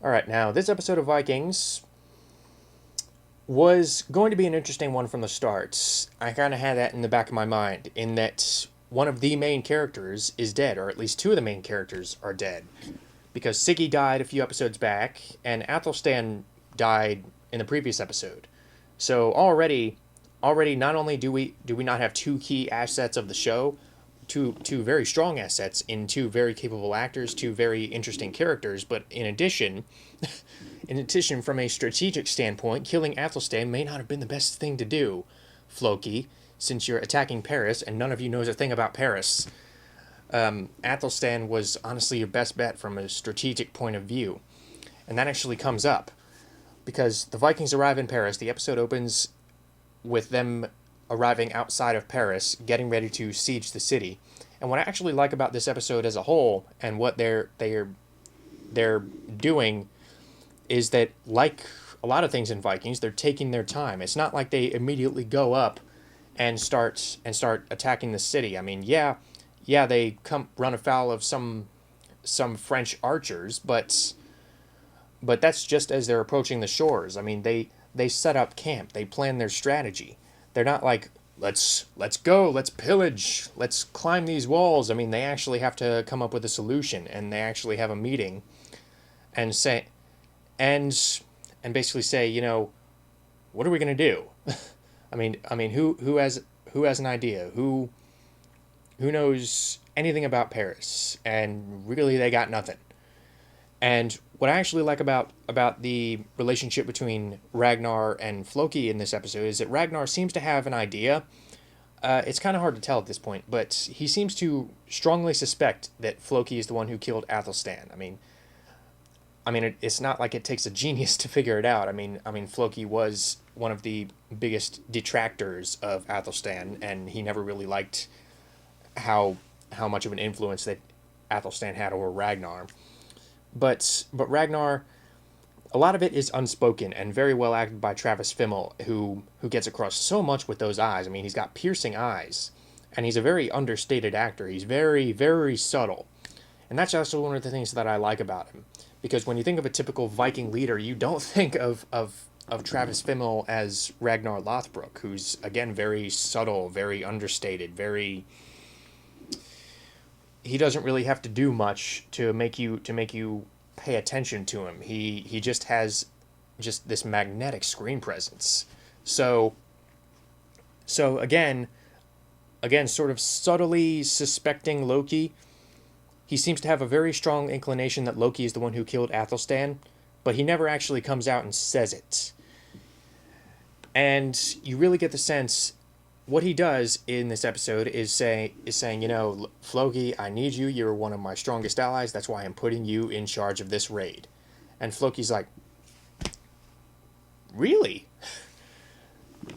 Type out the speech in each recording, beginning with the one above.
All right, now this episode of Vikings was going to be an interesting one from the start. I kind of had that in the back of my mind, in that one of the main characters is dead, or at least two of the main characters are dead. Because Siggy died a few episodes back, and Athelstan died in the previous episode. So already not only do we not have two key assets of the show, two very strong assets in two very capable actors, two very interesting characters, but in addition, from a strategic standpoint, killing Athelstan may not have been the best thing to do, Floki, since you're attacking Paris and none of you knows a thing about Paris. Athelstan was honestly your best bet from a strategic point of view. And that actually comes up because the Vikings arrive in Paris. The episode opens with them arriving outside of Paris, getting ready to siege the city. And what I actually like about this episode as a whole, and what they're doing, is that, like a lot of things in Vikings, they're taking their time. It's not like they immediately go up and start attacking the city. I mean, yeah, they come run afoul of some French archers, but that's just as they're approaching the shores. I mean, they set up camp. They plan their strategy. They're not like, let's go, let's pillage, let's climb these walls. I mean, they actually have to come up with a solution, and they actually have a meeting and say and basically say, what are we going to do? I mean, who has an idea? Who knows anything about Paris? And really, they got nothing. And what I actually like about the relationship between Ragnar and Floki in this episode is that Ragnar seems to have an idea. It's kind of hard to tell at this point, but he seems to strongly suspect that Floki is the one who killed Athelstan. It's not like it takes a genius to figure it out. Floki was one of the biggest detractors of Athelstan, and he never really liked how much of an influence that Athelstan had over Ragnar. But Ragnar, a lot of it is unspoken and very well acted by Travis Fimmel, who gets across so much with those eyes. I mean, he's got piercing eyes, and he's a very understated actor. He's very, very subtle. And that's also one of the things that I like about him. Because when you think of a typical Viking leader, you don't think of Travis Fimmel as Ragnar Lothbrok, who's, again, very subtle, very understated, very... He doesn't really have to do much to make you pay attention to him. He just has just this magnetic screen presence. So again, sort of subtly suspecting Loki, he seems to have a very strong inclination that Loki is the one who killed Athelstan, but he never actually comes out and says it. And you really get the sense what he does in this episode is saying, Floki, I need you. You're one of my strongest allies. That's why I'm putting you in charge of this raid. And Floki's like, really?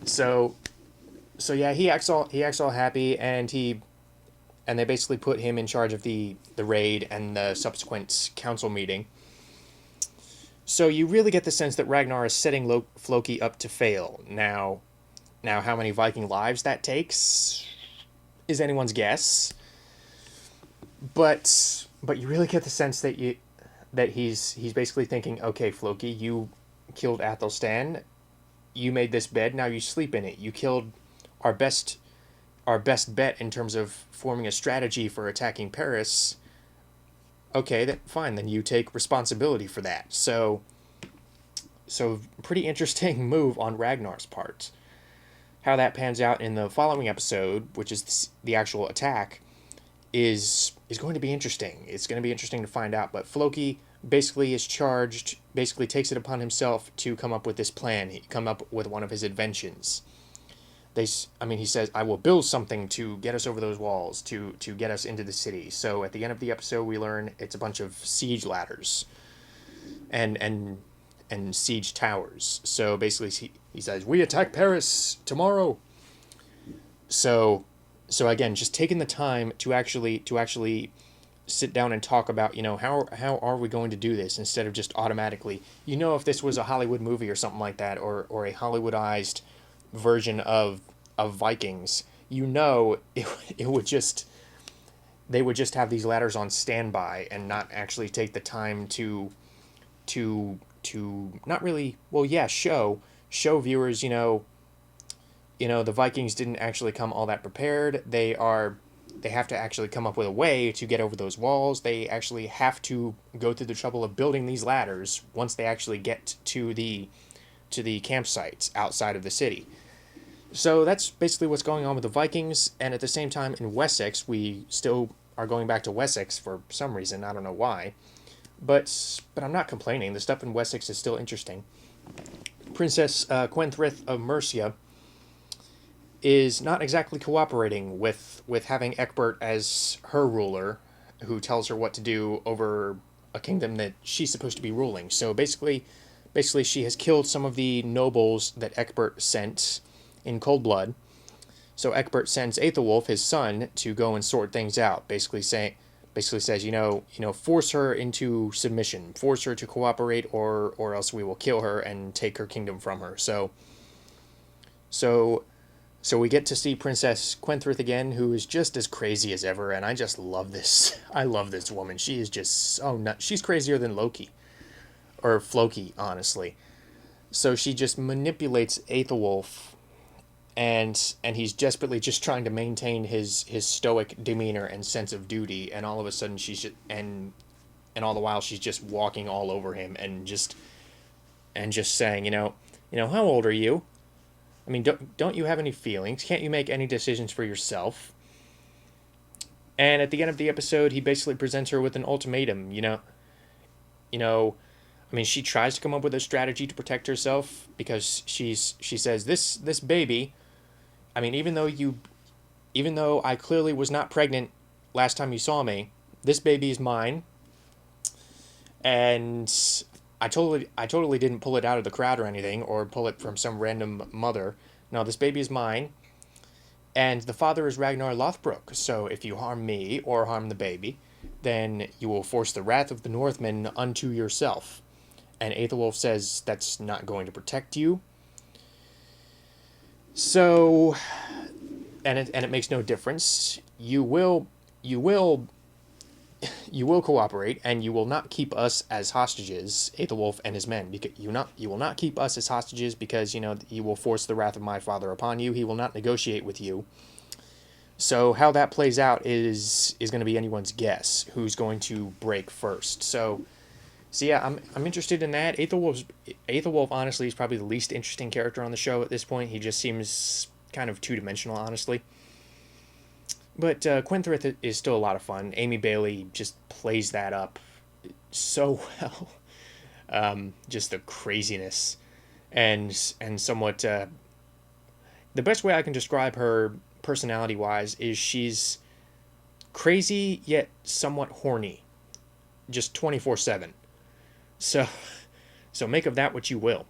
So yeah, he acts all happy, and they basically put him in charge of the raid and the subsequent council meeting. So you really get the sense that Ragnar is setting Floki up to fail. Now, how many Viking lives that takes is anyone's guess. But you really get the sense that he's basically thinking, okay, Floki, you killed Athelstan. You made this bed. Now you sleep in it. You killed our best bet in terms of forming a strategy for attacking Paris. Okay, fine. Then you take responsibility for that. So pretty interesting move on Ragnar's part. How that pans out in the following episode, which is the actual attack, is going to be interesting. It's going to be interesting to find out. But Floki basically takes it upon himself to come up with this plan. He come up with one of his inventions. He says, I will build something to get us over those walls, to get us into the city. So at the end of the episode, we learn it's a bunch of siege ladders and siege towers. So basically, he says, we attack Paris tomorrow. So again, just taking the time to actually sit down and talk about, how are we going to do this, instead of just automatically, if this was a Hollywood movie or something like that, or a Hollywoodized version of Vikings, it would just, they would just have these ladders on standby and not actually take the time to to not really, well, yeah, show viewers, the Vikings didn't actually come all that prepared. They have to actually come up with a way to get over those walls. They actually have to go through the trouble of building these ladders once they actually get to the campsites outside of the city. So that's basically what's going on with the Vikings, and at the same time in Wessex, we still are going back to Wessex for some reason. I don't know why, but I'm not complaining. The stuff in Wessex is still interesting. Princess Quenthrith of Mercia is not exactly cooperating with having Egbert as her ruler, who tells her what to do over a kingdom that she's supposed to be ruling. So basically she has killed some of the nobles that Egbert sent in cold blood. So Egbert sends Aethelwulf, his son, to go and sort things out. Basically says, force her into submission, force her to cooperate, or else we will kill her and take her kingdom from her. So we get to see Princess Quenthrith again, who is just as crazy as ever, and I just love this. I love this woman. She is just so nuts. She's crazier than Loki. Or Floki, honestly. So she just manipulates Aethelwulf, and he's desperately just trying to maintain his stoic demeanor and sense of duty, and all of a sudden she's just, and all the while she's just walking all over him and just saying, how old are you? I mean, don't you have any feelings? Can't you make any decisions for yourself? And at the end of the episode, he basically presents her with an ultimatum. I mean, she tries to come up with a strategy to protect herself because she says this baby. I mean, even though I clearly was not pregnant last time you saw me, this baby is mine. And I totally didn't pull it out of the crowd or anything, or pull it from some random mother. No, this baby is mine, and the father is Ragnar Lothbrok. So if you harm me or harm the baby, then you will force the wrath of the Northmen unto yourself. And Aethelwulf says that's not going to protect you. So, and it makes no difference. You will cooperate, and you will not keep us as hostages, Aethelwulf and his men. Because you will not keep us as hostages because you will force the wrath of my father upon you. He will not negotiate with you. So how that plays out is going to be anyone's guess who's going to break first. So yeah, I'm interested in that. Aethelwulf honestly is probably the least interesting character on the show at this point. He just seems kind of two-dimensional, honestly. But Quenthrith is still a lot of fun. Amy Bailey just plays that up so well. Just the craziness and somewhat. The best way I can describe her personality-wise is she's crazy yet somewhat horny, just 24/7. So make of that what you will.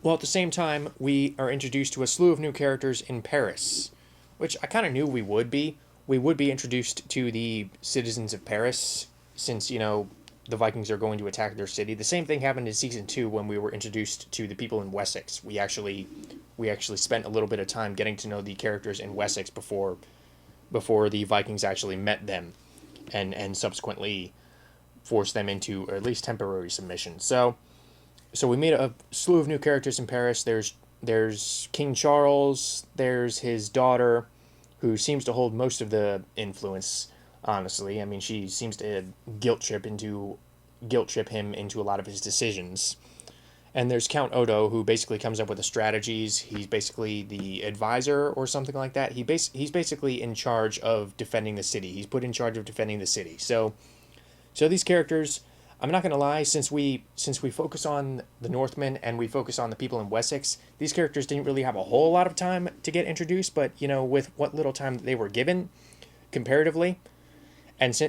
Well, at the same time, we are introduced to a slew of new characters in Paris, which I kind of knew we would be. We would be introduced to the citizens of Paris, since, the Vikings are going to attack their city. The same thing happened in Season 2 when we were introduced to the people in Wessex. We actually spent a little bit of time getting to know the characters in Wessex before the Vikings actually met them and subsequently forced them into, or at least temporary submission. So we meet a slew of new characters in Paris. There's King Charles, there's his daughter, who seems to hold most of the influence, honestly. I mean, she seems to guilt trip him into a lot of his decisions. And there's Count Odo, who basically comes up with the strategies. He's basically the advisor or something like that. He's basically in charge of defending the city. He's put in charge of defending the city. So these characters, I'm not going to lie, since we focus on the Northmen and we focus on the people in Wessex, these characters didn't really have a whole lot of time to get introduced, but, with what little time they were given, comparatively, and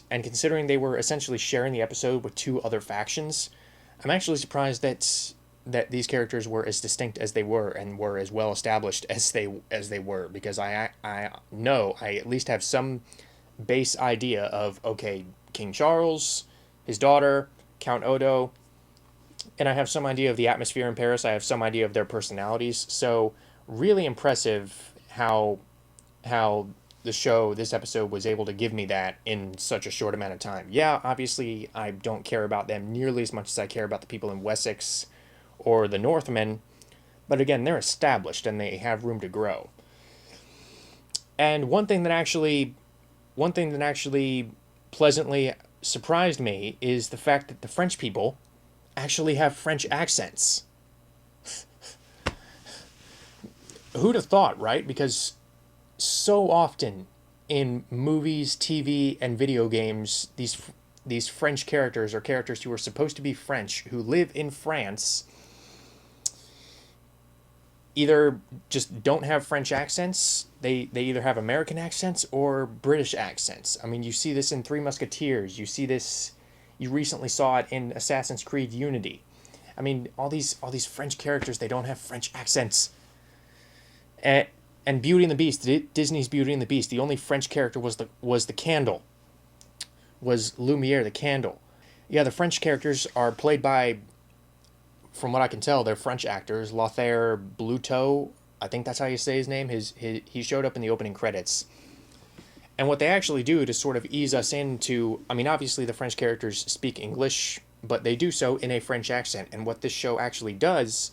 considering they were essentially sharing the episode with two other factions, I'm actually surprised that these characters were as distinct as they were and were as well established as they were, because I know I at least have some base idea of, okay, King Charles, his daughter, Count Odo, and I have some idea of the atmosphere in Paris. I have some idea of their personalities. So really impressive how this episode was able to give me that in such a short amount of time. Yeah, obviously I don't care about them nearly as much as I care about the people in Wessex or the Northmen, but again, they're established and they have room to grow. And one thing that actually pleasantly surprised me is the fact that the French people actually have French accents. Who'd have thought, right? Because so often in movies, TV, and video games, these French characters or characters who are supposed to be French who live in France either just don't have French accents. They either have American accents or British accents. I mean, you see this in Three Musketeers. You recently saw it in Assassin's Creed Unity. I mean, all these French characters, they don't have French accents. And Beauty and the Beast, Disney's Beauty and the Beast, the only French character was the candle. Was Lumiere, the candle. Yeah, the French characters are played by, from what I can tell, they're French actors. Lothaire Bluteau, I think that's how you say his name. He showed up in the opening credits. And what they actually do to sort of ease us into, I mean, obviously the French characters speak English, but they do so in a French accent. And what this show actually does,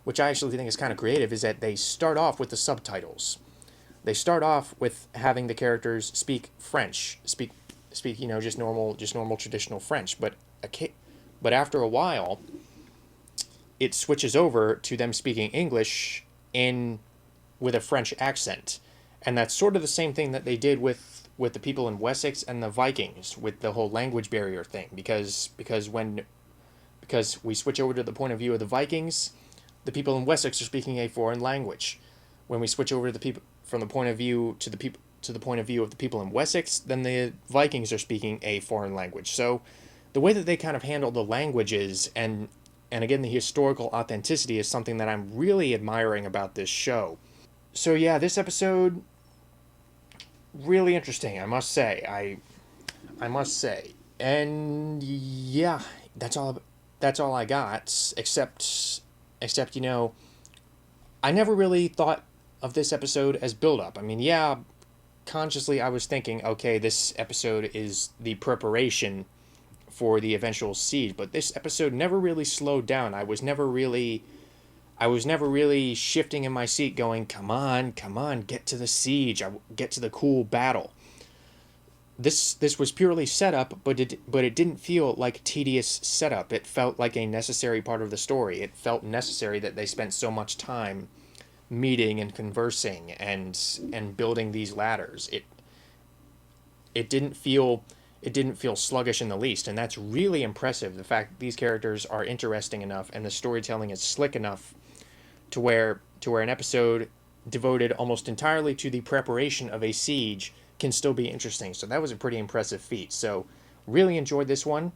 which I actually think is kind of creative, is that they start off with the subtitles. They start off with having the characters speak French, speak just normal traditional French. But after a while, it switches over to them speaking English with a French accent. And that's sort of the same thing that they did with the people in Wessex and the Vikings with the whole language barrier thing. Because we switch over to the point of view of the Vikings, the people in Wessex are speaking a foreign language. When we switch over to the people from the point of view to the point of view of the people in Wessex, then the Vikings are speaking a foreign language. So the way that they kind of handle the languages and again the historical authenticity is something that I'm really admiring about this show. So yeah, this episode really interesting, I must say. I must say. And yeah, that's all I got, except I never really thought of this episode as build-up. I mean, yeah, consciously I was thinking, okay, this episode is the preparation for the eventual siege, but this episode never really slowed down. I was never really shifting in my seat going, come on, get to the siege, get to the cool battle. This was purely setup, but it didn't feel like tedious setup. It felt like a necessary part of the story. It felt necessary that they spent so much time meeting and conversing and building these ladders. It didn't feel sluggish in the least, and that's really impressive. The fact that these characters are interesting enough and the storytelling is slick enough to where an episode devoted almost entirely to the preparation of a siege can still be interesting. So that was a pretty impressive feat. So really enjoyed this one.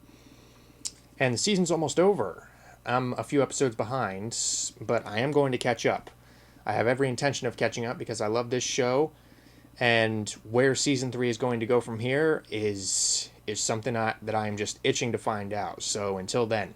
And the season's almost over. I'm a few episodes behind, but I am going to catch up. I have every intention of catching up because I love this show, and where season 3 is going to go from here is something that I am just itching to find out. So until then,